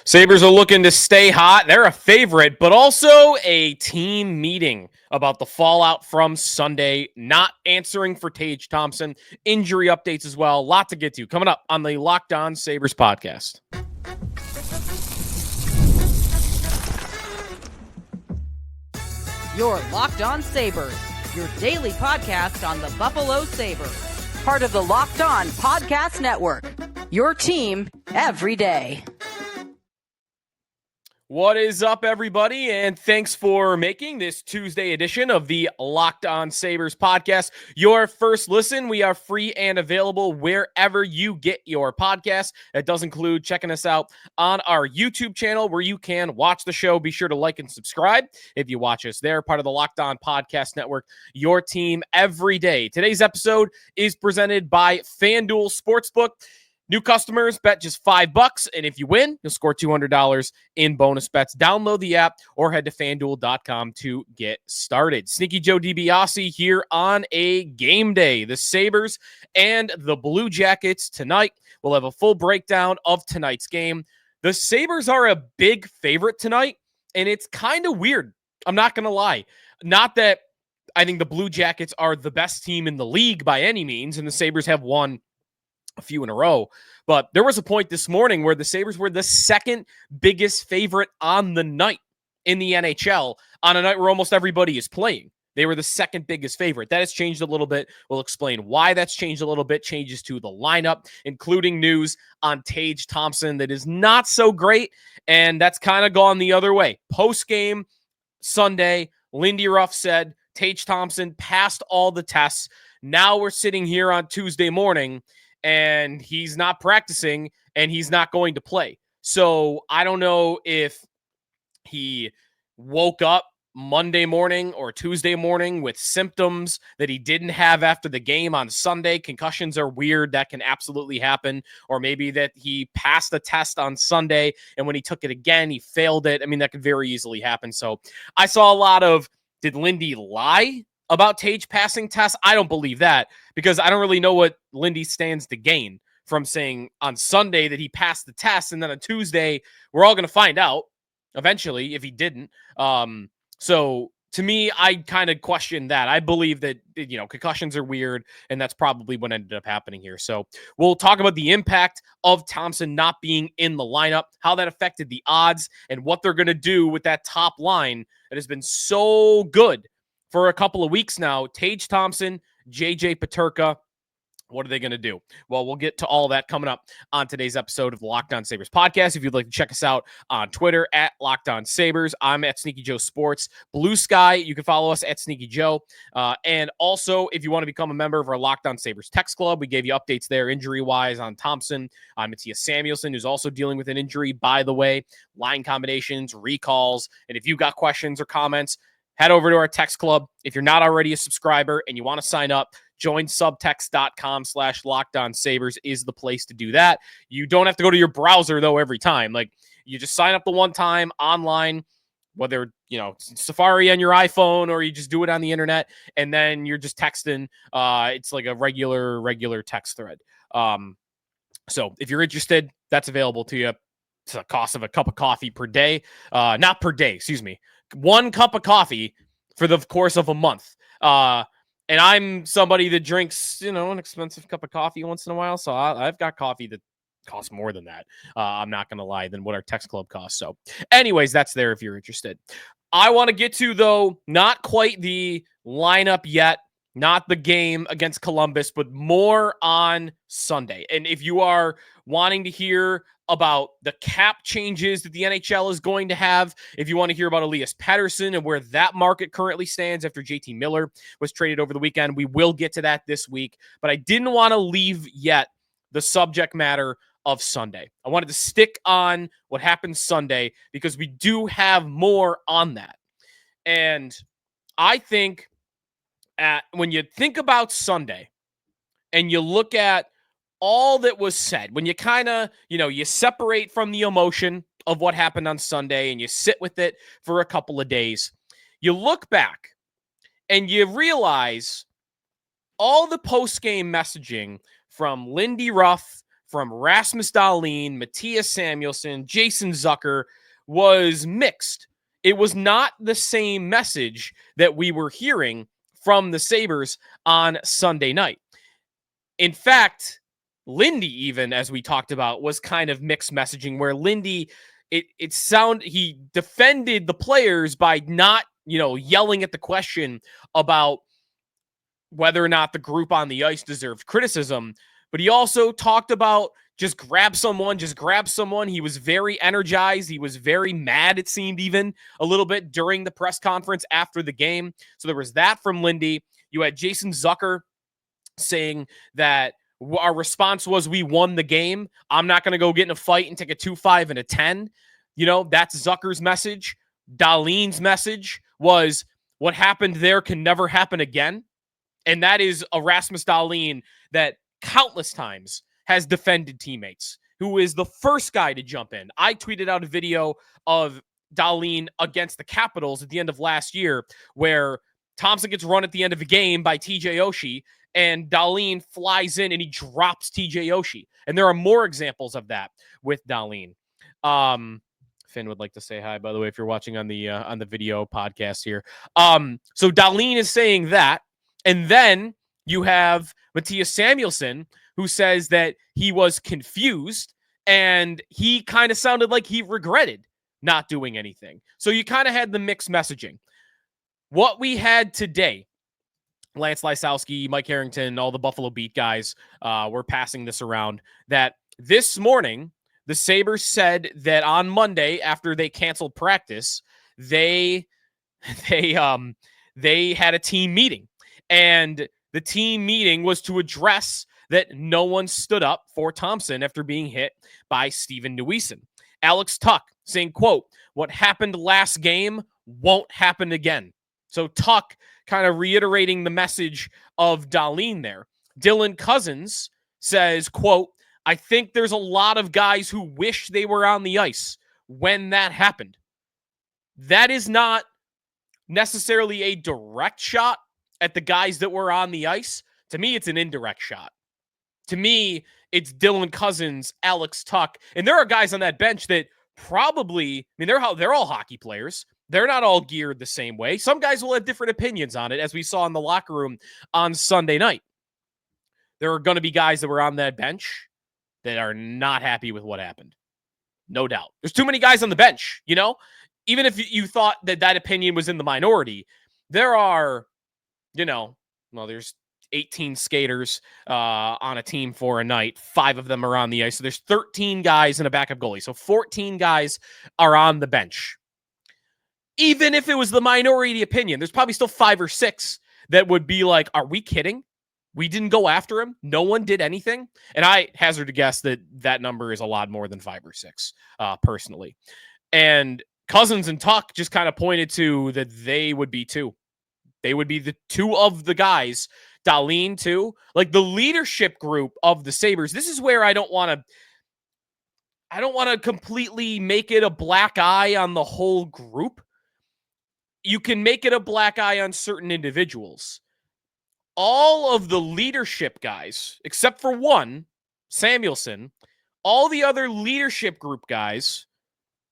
Sabres are looking to stay hot. They're a favorite, but also a team meeting about the fallout from Sunday, not answering for Tage Thompson, injury updates as well. A lot to get to coming up on the Locked On Sabres podcast. Your Locked On Sabres, your daily podcast on the Buffalo Sabres. Part of the Locked On Podcast Network, your team every day. What is up, everybody, and thanks for making this Tuesday edition of the Locked On Sabres podcast your first listen. We are free and available wherever you get your podcasts. That does include checking us out on our YouTube channel where you can watch the show. Be sure to like and subscribe if you watch us there. Part of the Locked On Podcast Network, your team every day. Today's episode is presented by FanDuel Sportsbook. New customers bet just $5, and if you win, you'll score $200 in bonus bets. Download the app or head to FanDuel.com to get started. Sneaky Joe DiBiase here on a game day. The Sabres and the Blue Jackets tonight. We'll have a full breakdown of tonight's game. The Sabres are a big favorite tonight, and it's kind of weird. I'm not going to lie. Not that I think the Blue Jackets are the best team in the league by any means, and the Sabres have won a few in a row. But there was a point this morning where the Sabres were the second biggest favorite on the night in the NHL on a night where almost everybody is playing. They were the second biggest favorite. That has changed a little bit. We'll explain why that's changed a little bit. Changes to the lineup, including news on Tage Thompson that is not so great, and that's kind of gone the other way. Post-game Sunday, Lindy Ruff said Tage Thompson passed all the tests. Now we're sitting here on Tuesday morning, and he's not practicing, and he's not going to play. So I don't know if he woke up Monday morning or Tuesday morning with symptoms that he didn't have after the game on Sunday. Concussions are weird. That can absolutely happen. Or maybe that he passed the test on Sunday, and when he took it again, he failed it. I mean, that could very easily happen. So I saw a lot of, did Lindy lie about Tage passing tests? I don't believe that, because I don't really know what Lindy stands to gain from saying on Sunday that he passed the test, and then on Tuesday, we're all going to find out eventually if he didn't. So to me, I kind of question that. I believe that, concussions are weird, and that's probably what ended up happening here. So we'll talk about the impact of Thompson not being in the lineup, how that affected the odds, and what they're going to do with that top line that has been so good for a couple of weeks now. Tage Thompson, JJ Peterka. What are they going to do? Well, we'll get to all that coming up on today's episode of the Locked On Sabres podcast. If you'd like to check us out on Twitter at Locked On Sabres, I'm at Sneaky Joe Sports. Blue Sky, you can follow us at Sneaky Joe. And also, if you want to become a member of our Locked On Sabres text club, we gave you updates there injury-wise on Thompson, on Matthias Samuelsson, who's also dealing with an injury, by the way, line combinations, recalls. And if you've got questions or comments, head over to our text club. If you're not already a subscriber and you want to sign up, join subtext.com/LockedOnSabres is the place to do that. You don't have to go to your browser, though, every time. Like, you just sign up the one time online, whether, Safari on your iPhone or you just do it on the internet, and then you're just texting. It's like a regular text thread. So if you're interested, that's available to you. It's the cost of a cup of coffee per day. Not per day, excuse me. One cup of coffee for the course of a month. And I'm somebody that drinks, an expensive cup of coffee once in a while. So I've got coffee that costs more than that. I'm not going to lie, than what our text club costs. So anyways, that's there if you're interested. I want to get to, though, not quite the lineup yet, not the game against Columbus, but more on Sunday. And if you are wanting to hear about the cap changes that the NHL is going to have, if you want to hear about Elias Pettersson and where that market currently stands after JT Miller was traded over the weekend, we will get to that this week. But I didn't want to leave yet the subject matter of Sunday. I wanted to stick on what happened Sunday because we do have more on that. And I think when you think about Sunday and you look at all that was said, when you kind of, you separate from the emotion of what happened on Sunday and you sit with it for a couple of days, you look back and you realize all the post-game messaging from Lindy Ruff, from Rasmus Dahlin, Matthias Samuelsson, Jason Zucker was mixed. It was not the same message that we were hearing from the Sabres on Sunday night. In fact, Lindy, even as we talked about, was kind of mixed messaging where Lindy, he defended the players by not, yelling at the question about whether or not the group on the ice deserved criticism. But he also talked about just grab someone. He was very energized. He was very mad, it seemed, even a little bit during the press conference after the game. So there was that from Lindy. You had Jason Zucker saying that our response was we won the game. I'm not going to go get in a fight and take a 2-5 and a 10. That's Zucker's message. Dahlin's message was what happened there can never happen again. And that is a Rasmus Dahlin that countless times has defended teammates, who is the first guy to jump in. I tweeted out a video of Dahlin against the Capitals at the end of last year where Thompson gets run at the end of a game by TJ Oshie, and Dahlin flies in and he drops TJ Oshie. And there are more examples of that with Dahlin. Finn would like to say hi, by the way, if you're watching on the video podcast here. So Dahlin is saying that. And then you have Matthias Samuelsson, who says that he was confused and he kind of sounded like he regretted not doing anything. So you kind of had the mixed messaging. What we had today, Lance Lysowski, Mike Harrington, all the Buffalo Beat guys were passing this around, that this morning, the Sabres said that on Monday, after they canceled practice, they had a team meeting. And the team meeting was to address that no one stood up for Thompson after being hit by Steven Neuwiesen. Alex Tuch saying, quote, "What happened last game won't happen again." So Tuch kind of reiterating the message of Dahlin there. Dylan Cousins says, quote, "I think there's a lot of guys who wish they were on the ice when that happened." That is not necessarily a direct shot at the guys that were on the ice. To me, it's an indirect shot. To me, it's Dylan Cousins, Alex Tuch, and there are guys on that bench that probably, they're all hockey players. They're not all geared the same way. Some guys will have different opinions on it, as we saw in the locker room on Sunday night. There are going to be guys that were on that bench that are not happy with what happened. No doubt. There's too many guys on the bench, Even if you thought that opinion was in the minority, there are, there's 18 skaters on a team for a night. 5 of them are on the ice. So there's 13 guys and a backup goalie. So 14 guys are on the bench. Even if it was the minority opinion, there's probably still 5 or 6 that would be like, are we kidding? We didn't go after him. No one did anything. And I hazard to guess that number is a lot more than 5 or 6, personally. And Cousins and Tuch just kind of pointed to that they would be 2. They would be the 2 of the guys. Dahlin too. Like the leadership group of the Sabres. This is where I don't want to completely make it a black eye on the whole group. You can make it a black eye on certain individuals. All of the leadership guys, except for one, Samuelsson, all the other leadership group guys,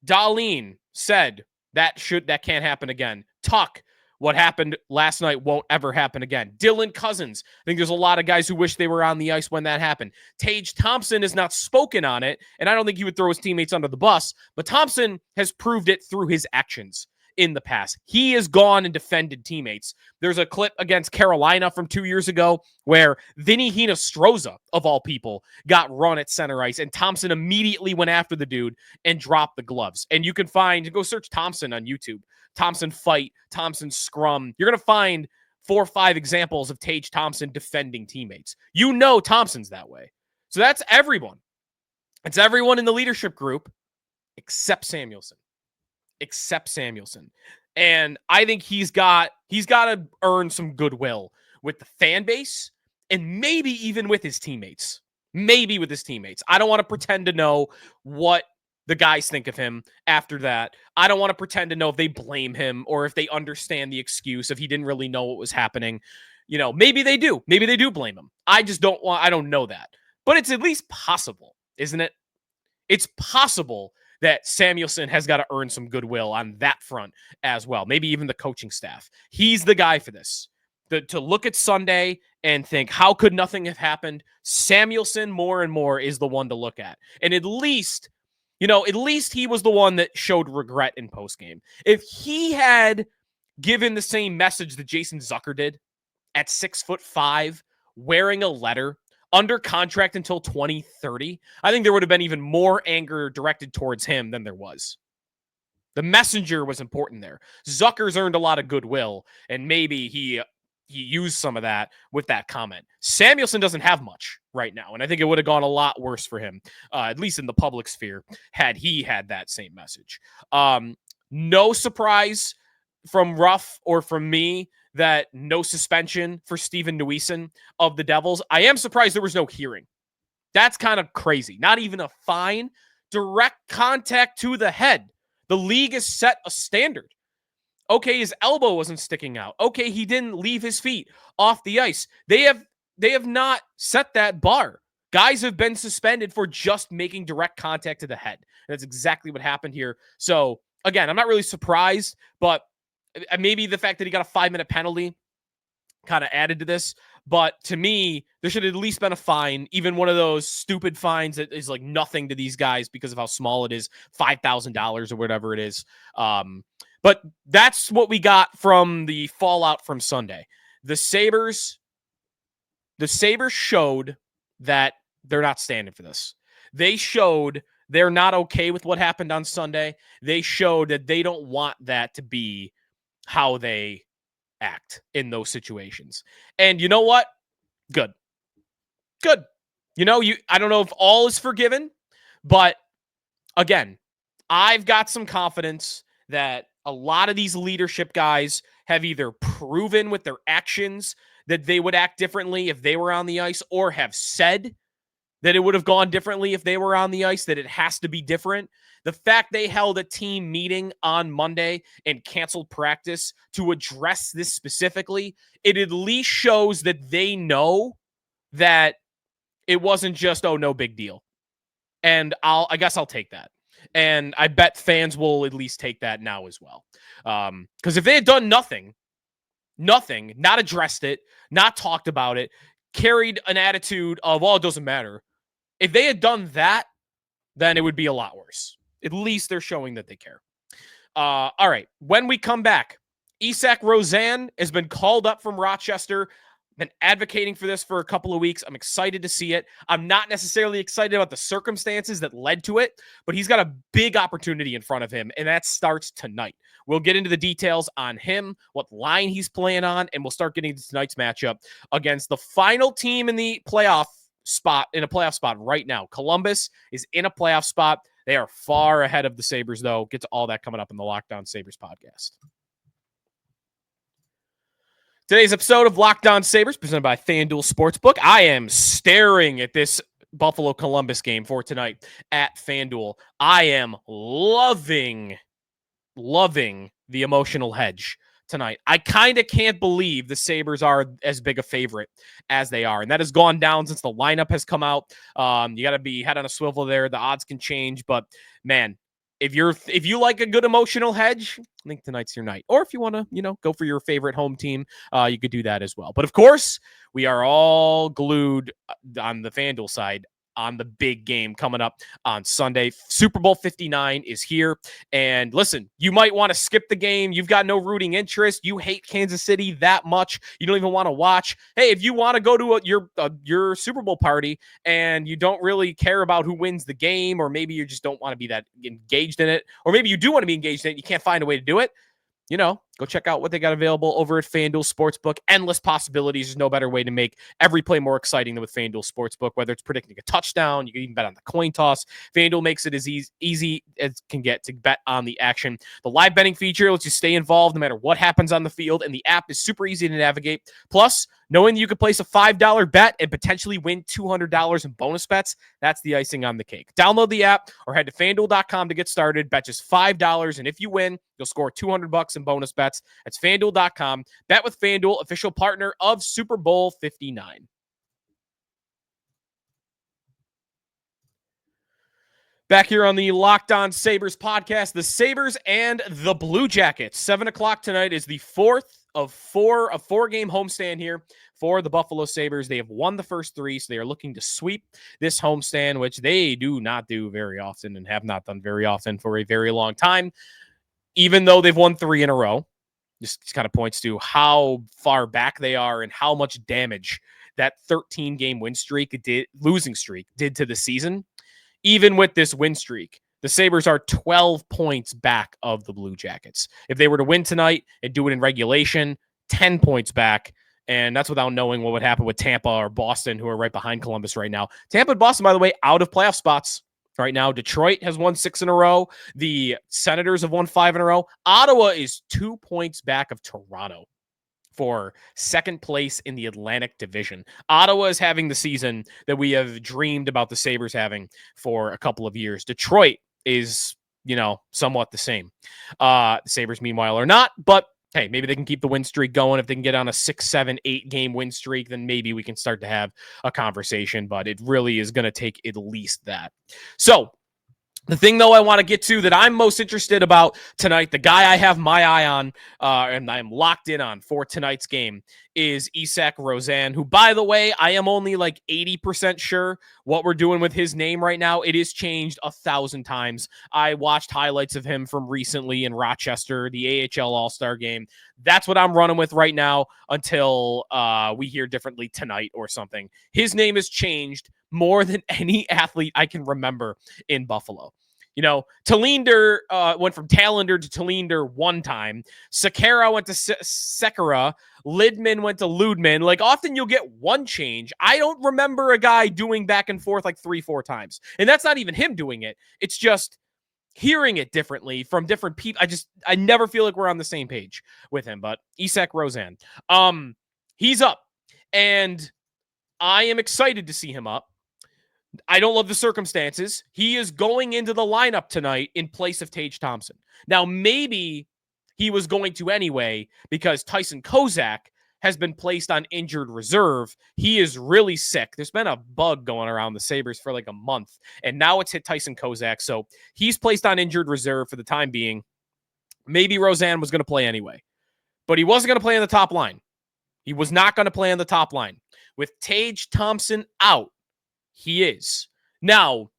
Dahlin said that can't happen again. Tuch, what happened last night won't ever happen again. Dylan Cousins, I think there's a lot of guys who wish they were on the ice when that happened. Tage Thompson has not spoken on it, and I don't think he would throw his teammates under the bus, but Thompson has proved it through his actions in the past. He has gone and defended teammates. There's a clip against Carolina from 2 years ago where Vinny Hinostroza, of all people, got run at center ice, and Thompson immediately went after the dude and dropped the gloves. And you can go search Thompson on YouTube. Thompson fight, Thompson scrum. You're going to find 4 or 5 examples of Tage Thompson defending teammates. Thompson's that way. So that's everyone. It's everyone in the leadership group except Samuelsson. And I think he's got to earn some goodwill with the fan base and maybe even with his teammates. I don't want to pretend to know what the guys think of him after that. I don't want to pretend to know if they blame him or if they understand the excuse, if he didn't really know what was happening. Maybe they do. Maybe they do blame him. I don't know that. But it's at least possible. isn't it? It's possible that Samuelsson has got to earn some goodwill on that front as well. Maybe even the coaching staff. He's the guy for this. To look at Sunday and think, how could nothing have happened? Samuelsson more and more is the one to look at. And at least he was the one that showed regret in postgame. If he had given the same message that Jason Zucker did at 6'5", wearing a letter, under contract until 2030, I think there would have been even more anger directed towards him than there was. The messenger was important there. Zucker's earned a lot of goodwill, and maybe he used some of that with that comment. Samuelsson doesn't have much right now, and I think it would have gone a lot worse for him, at least in the public sphere, had he had that same message. No surprise from Ruff or from me that no suspension for Steven Neuwiesen of the Devils. I am surprised there was no hearing. That's kind of crazy. Not even a fine. Direct contact to the head. The league has set a standard. Okay, his elbow wasn't sticking out. Okay, he didn't leave his feet off the ice. They have not set that bar. Guys have been suspended for just making direct contact to the head. And that's exactly what happened here. So, again, I'm not really surprised, but maybe the fact that he got a 5-minute penalty kind of added to this. But to me, there should have at least been a fine, even one of those stupid fines that is like nothing to these guys because of how small it is, $5,000 or whatever it is. But that's what we got from the fallout from Sunday. The Sabres showed that they're not standing for this. They showed they're not okay with what happened on Sunday. They showed that they don't want that to be how they act in those situations. And you know what? Good. I don't know if all is forgiven, but again, I've got some confidence that a lot of these leadership guys have either proven with their actions that they would act differently if they were on the ice, or have said that it would have gone differently if they were on the ice, that it has to be different. The fact they held a team meeting on Monday and canceled practice to address this specifically, it at least shows that they know that it wasn't just, oh, no big deal. And I guess I'll take that. And I bet fans will at least take that now as well. Because if they had done nothing, not addressed it, not talked about it, carried an attitude of, oh, it doesn't matter. If they had done that, then it would be a lot worse. At least they're showing that they care. All right. When we come back, Isak Rosén has been called up from Rochester. Been advocating for this for a couple of weeks. I'm excited to see it. I'm not necessarily excited about the circumstances that led to it, but he's got a big opportunity in front of him, and that starts tonight. We'll get into the details on him, what line he's playing on, and we'll start getting to tonight's matchup against the final team in the playoff spot right now. Columbus is in a playoff spot. They are far ahead of the Sabres, though. Get to all that coming up in the Locked On Sabres podcast. Today's episode of Locked On Sabres presented by FanDuel Sportsbook. I am staring at this Buffalo-Columbus game for tonight at FanDuel. I am loving the emotional hedge tonight. I kind of can't believe the Sabres are as big a favorite as they are. And that has gone down since the lineup has come out. You got to be head on a swivel there. The odds can change, but man, if you like a good emotional hedge, I think tonight's your night. Or if you want to, go for your favorite home team, you could do that as well. But of course, we are all glued on the FanDuel side on the big game coming up on Sunday. Super Bowl 59 is here. And listen, you might want to skip the game. You've got no rooting interest. You hate Kansas City that much. You don't even want to watch. Hey, if you want to go to your Super Bowl party and you don't really care about who wins the game, or maybe you just don't want to be that engaged in it, or maybe you do want to be engaged in it, you can't find a way to do it, go check out what they got available over at FanDuel Sportsbook. Endless possibilities. There's no better way to make every play more exciting than with FanDuel Sportsbook, whether it's predicting a touchdown. You can even bet on the coin toss. FanDuel makes it as easy as can get to bet on the action. The live betting feature lets you stay involved no matter what happens on the field, and the app is super easy to navigate. Plus, knowing that you could place a $5 bet and potentially win $200 in bonus bets, that's the icing on the cake. Download the app or head to FanDuel.com to get started. Bet just $5, and if you win, you'll score $200 in bonus bets. That's FanDuel.com. Bet with FanDuel, official partner of Super Bowl 59. Back here on the Locked On Sabres podcast, the Sabres and the Blue Jackets. 7 o'clock tonight is the fourth of a four-game homestand here for the Buffalo Sabres. They have won the first three, so they are looking to sweep this homestand, which they do not do very often and have not done very often for a very long time, even though they've won three in a row. Just kind of points to how far back they are and how much damage that 13-game losing streak did to the season. Even with this win streak, the Sabres are 12 points back of the Blue Jackets. If they were to win tonight and do it in regulation, 10 points back. And that's without knowing what would happen with Tampa or Boston, who are right behind Columbus right now. Tampa and Boston, by the way, out of playoff spots right now. Detroit has won 6 in a row. The Senators have won 5 in a row. Ottawa is 2 points back of Toronto for second place in the Atlantic Division. Ottawa is having the season that we have dreamed about the Sabres having for a couple of years. Detroit is, somewhat the same. The Sabres, meanwhile, are not, but hey, maybe they can keep the win streak going. If they can get on a 6, 7, 8-game win streak, then maybe we can start to have a conversation, but it really is going to take at least that. So, the thing, though, I want to get to that I'm most interested about tonight, the guy I have my eye on and I'm locked in on for tonight's game is Isak Rosén, who, by the way, I am only like 80% sure what we're doing with his name right now. It is changed 1,000 times. I watched highlights of him from recently in Rochester, the AHL All-Star game. That's what I'm running with right now until we hear differently tonight or something. His name has changed more than any athlete I can remember in Buffalo. Tallinder went from Tallender to Tallinder one time. Sekera went to Sekera. Lidman went to Ludman. Like, often you'll get one change. I don't remember a guy doing back and forth like 3-4 times. And that's not even him doing it. It's just hearing it differently from different people. I never feel like we're on the same page with him. But Isak Rosén, he's up. And I am excited to see him up. I don't love the circumstances. He is going into the lineup tonight in place of Tage Thompson. Now, maybe he was going to anyway because Tyson Kozak has been placed on injured reserve. He is really sick. There's been a bug going around the Sabres for like a month, and now it's hit Tyson Kozak. So he's placed on injured reserve for the time being. Maybe Rosén was going to play anyway, but he wasn't going to play on the top line. He was not going to play on the top line. With Tage Thompson out, he is. Now,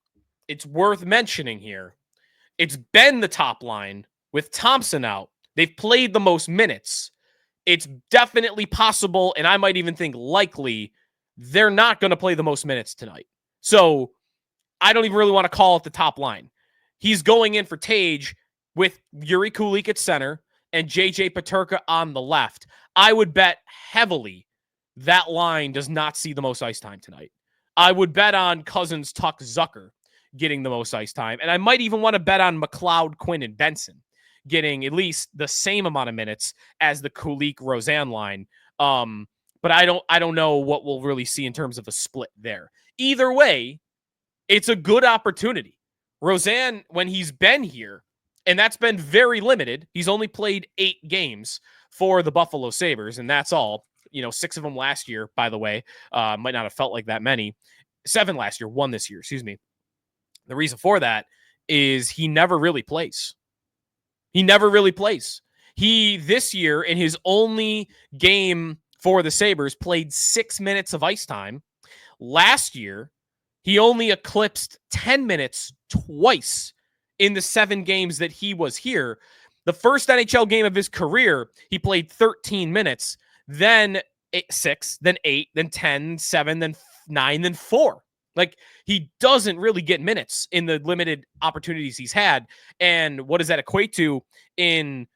it's worth mentioning here. It's been the top line with Thompson out. They've played the most minutes. It's definitely possible, and I might even think likely, they're not going to play the most minutes tonight. So I don't even really want to call it the top line. He's going in for Tage with Yuri Kulik at center and JJ Peterka on the left. I would bet heavily that line does not see the most ice time tonight. I would bet on Cousins, Tuck, Zucker getting the most ice time. And I might even want to bet on McLeod, Quinn, and Benson getting at least the same amount of minutes as the Kulik Rosén line. But I don't know what we'll really see in terms of a split there. Either way, it's a good opportunity. Rosén, when he's been here, and that's been very limited, he's only played 8 games for the Buffalo Sabres, and that's all. 6 of them last year, by the way. Might not have felt like that many. 7 last year, 1 this year, excuse me. The reason for that is he never really plays. He, this year, in his only game for the Sabres, played 6 minutes of ice time. Last year, he only eclipsed 10 minutes twice in the 7 games that he was here. The first NHL game of his career, he played 13 minutes. Then 6, then 8, then 10, 7, then 9, then 4. Like, he doesn't really get minutes in the limited opportunities he's had. And what does that equate to? In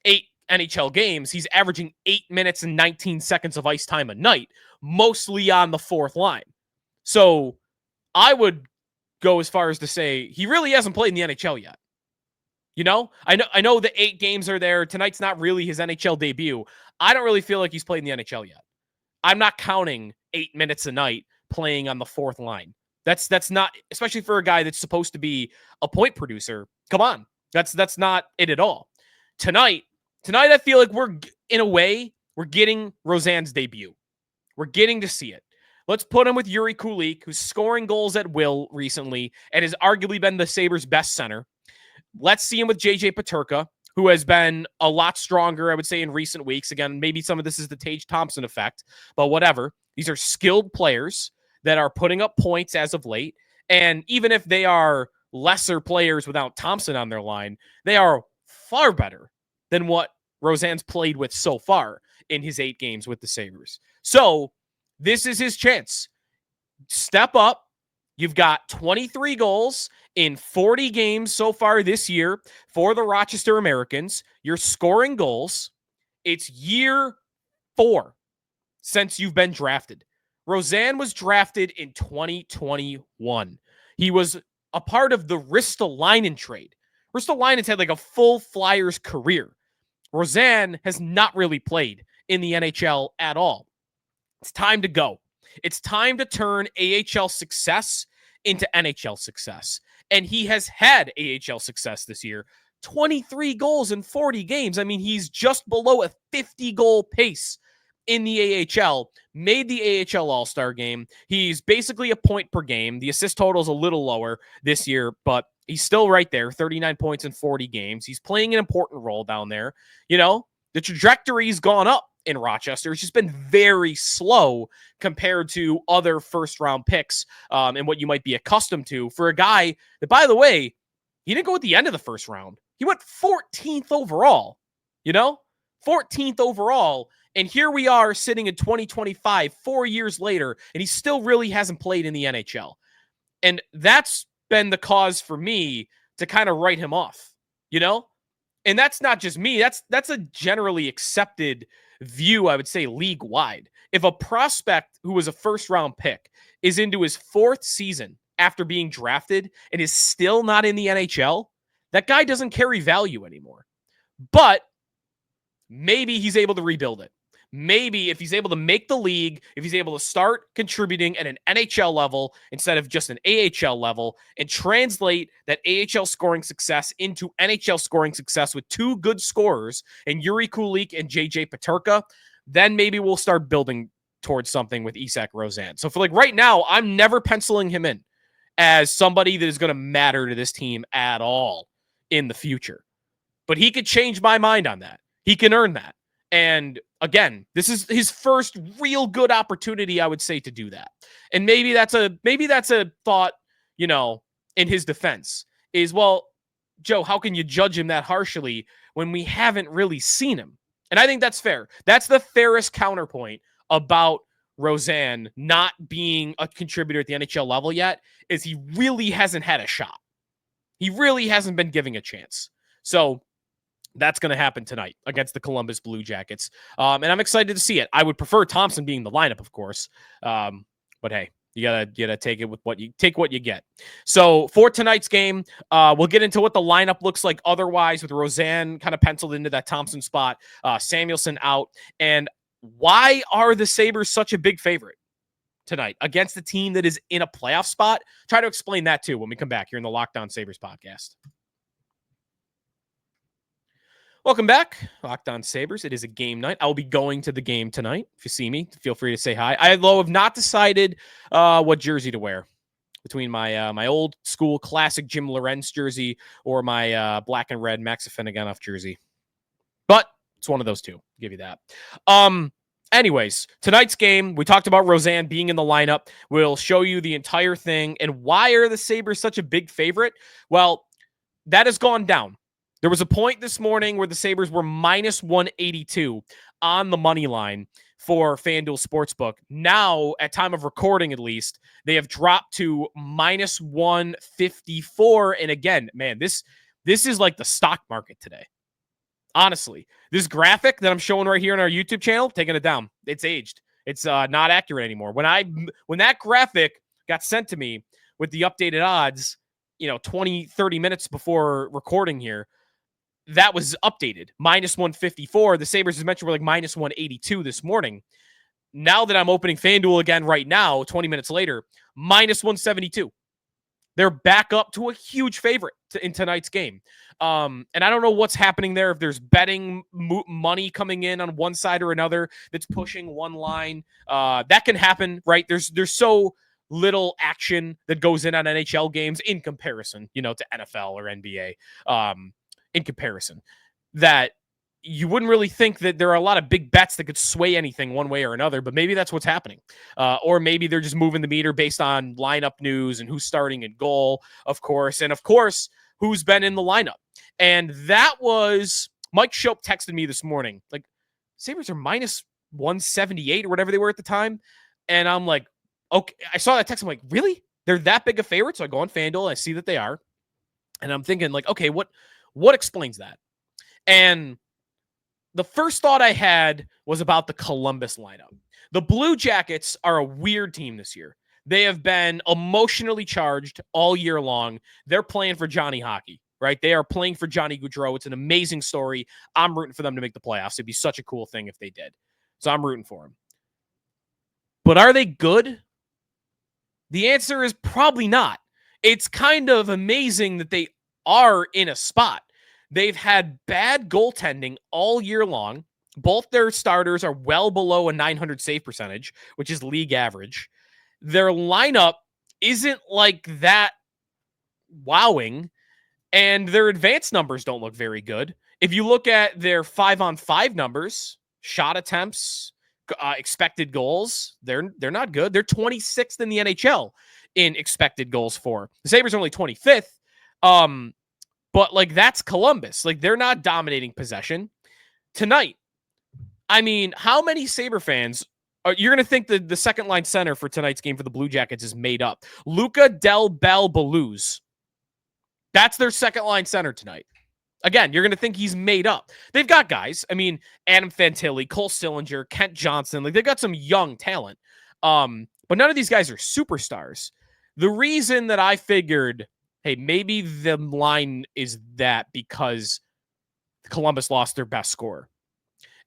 8 NHL games, he's averaging 8 minutes and 19 seconds of ice time a night, mostly on the fourth line. So I would go as far as to say he really hasn't played in the NHL yet. I know the 8 games are there. Tonight's not really his NHL debut. I don't really feel like he's played in the NHL yet. I'm not counting 8 minutes a night playing on the fourth line. That's not, especially for a guy that's supposed to be a point producer. Come on. That's not it at all. Tonight, I feel like we're getting Rosén's debut. We're getting to see it. Let's put him with Yuri Kulik, who's scoring goals at will recently and has arguably been the Sabres' best center. Let's see him with JJ Peterka, who has been a lot stronger, I would say, in recent weeks. Again, maybe some of this is the Tage Thompson effect, but whatever. These are skilled players that are putting up points as of late. And even if they are lesser players without Thompson on their line, they are far better than what Rosén's played with so far in his 8 games with the Sabres. So this is his chance. Step up. You've got 23 goals in 40 games so far this year for the Rochester Americans. You're scoring goals. It's year 4 since you've been drafted. Rosén was drafted in 2021. He was a part of the Ristolainen trade. Ristolainen's had like a full Flyers career. Rosén has not really played in the NHL at all. It's time to go. It's time to turn AHL success into NHL success. And he has had AHL success this year. 23 goals in 40 games. I mean, he's just below a 50-goal pace in the AHL, made the AHL All-Star game. He's basically a point per game. The assist total is a little lower this year, but he's still right there, 39 points in 40 games. He's playing an important role down there. You know, the trajectory's gone up in Rochester. It's just been very slow compared to other first-round picks and what you might be accustomed to for a guy that, by the way, he didn't go at the end of the first round. He went 14th overall, 14th overall. And here we are sitting in 2025, 4 years later, and he still really hasn't played in the NHL. And that's been the cause for me to kind of write him off, And that's not just me. That's a generally accepted view, I would say, league-wide. If a prospect who was a first-round pick is into his 4th season after being drafted and is still not in the NHL, that guy doesn't carry value anymore. But maybe he's able to rebuild it. Maybe if he's able to make the league, if he's able to start contributing at an NHL level instead of just an AHL level and translate that AHL scoring success into NHL scoring success with 2 good scorers in Yuri Kulik and JJ Peterka, then maybe we'll start building towards something with Isak Rosén. So for right now, I'm never penciling him in as somebody that is going to matter to this team at all in the future. But he could change my mind on that. He can earn that. And again, this is his first real good opportunity, I would say, to do that. And maybe that's a thought, in his defense is, well, Joe, how can you judge him that harshly when we haven't really seen him? And I think that's fair. That's the fairest counterpoint about Rosén not being a contributor at the NHL level yet, is he really hasn't had a shot. He really hasn't been giving a chance. So that's going to happen tonight against the Columbus Blue Jackets. And I'm excited to see it. I would prefer Thompson being the lineup, of course. But hey, you gotta take it with what you get. So for tonight's game, we'll get into what the lineup looks like otherwise, with Rosén kind of penciled into that Thompson spot, Samuelsson out. And why are the Sabres such a big favorite tonight against a team that is in a playoff spot? Try to explain that too when we come back here in the Locked On Sabres podcast. Welcome back, Locked On Sabres. It is a game night. I will be going to the game tonight. If you see me, feel free to say hi. I, though, have not decided what jersey to wear between my old school classic Jim Lorenz jersey or my black and red Max Afinogenov jersey. But it's one of those two. I'll give you that. Anyways, tonight's game, we talked about Rosén being in the lineup. We'll show you the entire thing. And why are the Sabres such a big favorite? Well, that has gone down. There was a point this morning where the Sabres were minus 182 on the money line for FanDuel Sportsbook. Now, at time of recording at least, they have dropped to minus 154. And again, man, this is like the stock market today. Honestly, this graphic that I'm showing right here on our YouTube channel, taking it down. It's aged. It's not accurate anymore. When that graphic got sent to me with the updated odds, 20, 30 minutes before recording here, that was updated. Minus 154. The Sabres, as mentioned, were like minus 182 this morning. Now that I'm opening FanDuel again right now, 20 minutes later, minus 172. They're back up to a huge favorite in tonight's game. And I don't know what's happening there, if there's betting money coming in on one side or another that's pushing one line. That can happen, right? There's so little action that goes in on NHL games in comparison, to NFL or NBA, in comparison, that you wouldn't really think that there are a lot of big bets that could sway anything one way or another, but maybe that's what's happening. Or maybe they're just moving the meter based on lineup news and who's starting in goal, of course. And of course, who's been in the lineup. And that was Mike Shope texted me this morning. Like, Sabres are minus 178 or whatever they were at the time. And I'm like, okay, I saw that text. I'm like, really? They're that big a favorite? So I go on FanDuel. I see that they are. And I'm thinking, like, okay, what explains that? And the first thought I had was about the Columbus lineup. The Blue Jackets are a weird team this year. They have been emotionally charged all year long. They're playing for Johnny Hockey, right? They are playing for Johnny Gaudreau. It's an amazing story. I'm rooting for them to make the playoffs. It'd be such a cool thing if they did. So I'm rooting for them. But are they good? The answer is probably not. It's kind of amazing that they are in a spot. They've had bad goaltending all year long. Both their starters are well below a .900 save percentage, which is league average. Their lineup isn't like that wowing, and their advanced numbers don't look very good. If you look at their 5-on-5 numbers, shot attempts, expected goals, they're not good. They're 26th in the NHL in expected goals for. The Sabres are only 25th. But, like, that's Columbus. Like, they're not dominating possession. Tonight, I mean, how many Sabre fans you're going to think that the second-line center for tonight's game for the Blue Jackets is made up? Luca Del Bel Beluz. That's their second-line center tonight. Again, you're going to think he's made up. They've got guys. I mean, Adam Fantilli, Cole Sillinger, Kent Johnson. Like, they've got some young talent. But none of these guys are superstars. The reason that I figured, hey, maybe the line is that because Columbus lost their best scorer.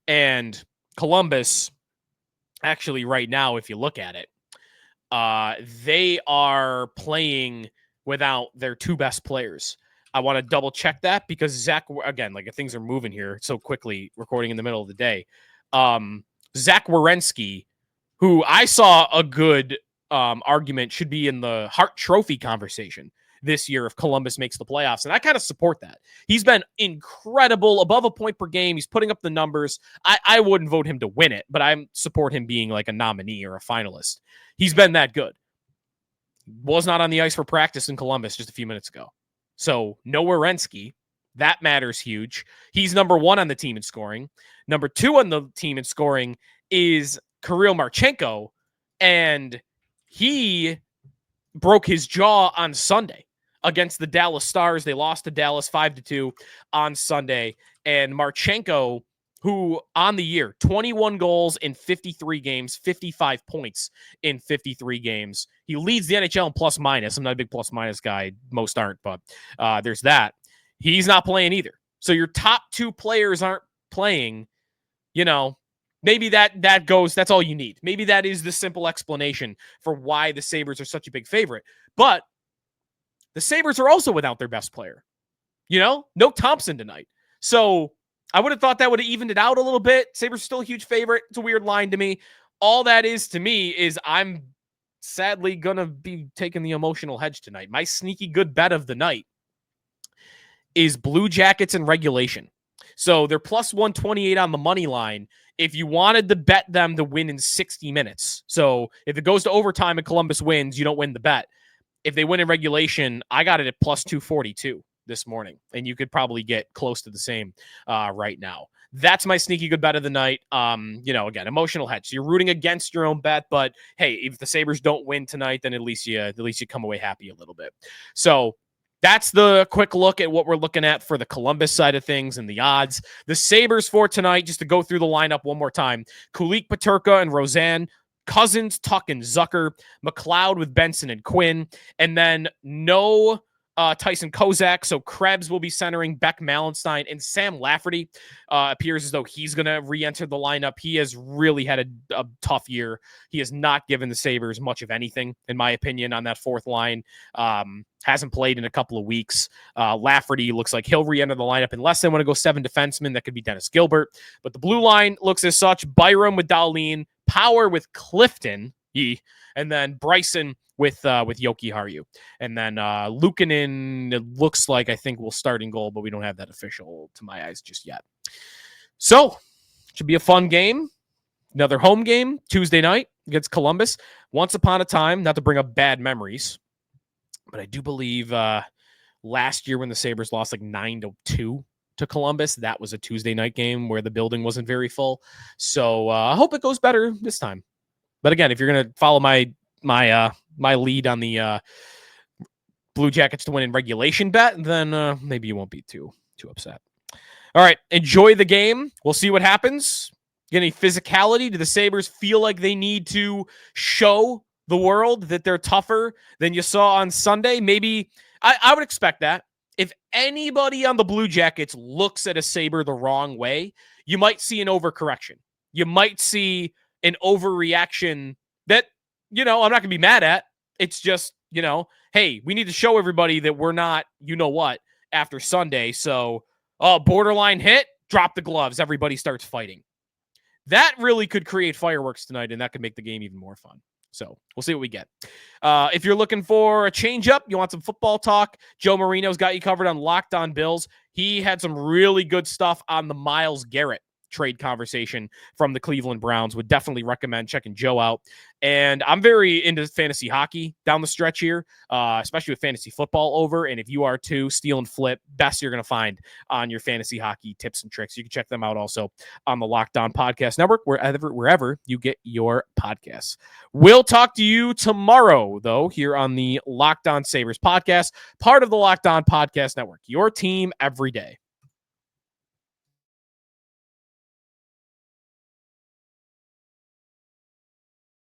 And Columbus, actually right now, if you look at it, they are playing without their two best players. I want to double check that because Zach, again, like things are moving here so quickly, recording in the middle of the day. Zach Werenski, who I saw a good argument should be in the Hart Trophy conversation this year if Columbus makes the playoffs. And I kind of support that. He's been incredible, above a point per game. He's putting up the numbers. I wouldn't vote him to win it, but I support him being like a nominee or a finalist. He's been that good. Was not on the ice for practice in Columbus just a few minutes ago. So no Werenski. That matters huge. He's number one on the team in scoring. Number two on the team in scoring is Kirill Marchenko, and he broke his jaw on Sunday against the Dallas Stars. They lost to Dallas 5-2 on Sunday. And Marchenko, who on the year, 21 goals in 53 games, 55 points in 53 games. He leads the NHL in plus minus. I'm not a big plus minus guy. Most aren't, but there's that. He's not playing either. So your top two players aren't playing, maybe that goes, that's all you need. Maybe that is the simple explanation for why the Sabres are such a big favorite. But the Sabres are also without their best player. No Thompson tonight. So I would have thought that would have evened it out a little bit. Sabres still a huge favorite. It's a weird line to me. All that is to me is I'm sadly going to be taking the emotional hedge tonight. My sneaky good bet of the night is Blue Jackets in regulation. So they're plus 128 on the money line if you wanted to bet them to win in 60 minutes. So if it goes to overtime and Columbus wins, you don't win the bet. If they win in regulation, I got it at plus 242 this morning, and you could probably get close to the same right now. That's my sneaky good bet of the night. Again, emotional hedge. So you're rooting against your own bet, but hey, if the Sabres don't win tonight, then at least you come away happy a little bit. So that's the quick look at what we're looking at for the Columbus side of things and the odds. The Sabres for tonight, just to go through the lineup one more time: Kulik, Peterka, and Rosén, Cousins, Tuck, and Zucker, McLeod with Benson and Quinn, and then no Tyson Kozak. So Krebs will be centering Beck Malenstein, and Sam Lafferty appears as though he's going to re-enter the lineup. He has really had a tough year. He has not given the Sabres much of anything, in my opinion, on that fourth line. Hasn't played in a couple of weeks. Lafferty looks like he'll re-enter the lineup unless they want to go 7 defensemen. That could be Dennis Gilbert. But the blue line looks as such. Byram with Dahlin, Power with Clifton, and then Bryson with Yoki Haru. And then Luukkonen, it looks like, I think, will start in goal, but we don't have that official to my eyes just yet. So, should be a fun game. Another home game, Tuesday night against Columbus. Once upon a time, not to bring up bad memories, but I do believe last year when the Sabres lost like 9-2 to Columbus, that was a Tuesday night game where the building wasn't very full. So I hope it goes better this time. But again, if you're going to follow my lead on the Blue Jackets to win in regulation bet, then maybe you won't be too upset. All right, enjoy the game. We'll see what happens. Get any physicality? Do the Sabres feel like they need to show the world that they're tougher than you saw on Sunday? Maybe I would expect that. If anybody on the Blue Jackets looks at a Sabre the wrong way, you might see an overcorrection. You might see an overreaction that, I'm not going to be mad at. It's just, hey, we need to show everybody that we're not, what, after Sunday. So, borderline hit, drop the gloves. Everybody starts fighting. That really could create fireworks tonight, and that could make the game even more fun. So we'll see what we get. If you're looking for a change up, you want some football talk, Joe Marino's got you covered on Locked On Bills. He had some really good stuff on the Myles Garrett trade conversation from the Cleveland Browns. Would definitely recommend checking Joe out. And I'm very into fantasy hockey down the stretch here, especially with fantasy football over. And if you are too, steal and flip, best you're going to find on your fantasy hockey tips and tricks. You can check them out also on the Locked On Podcast Network, wherever you get your podcasts. We'll talk to you tomorrow, though, here on the Locked On Sabres podcast, part of the Locked On Podcast Network, your team every day.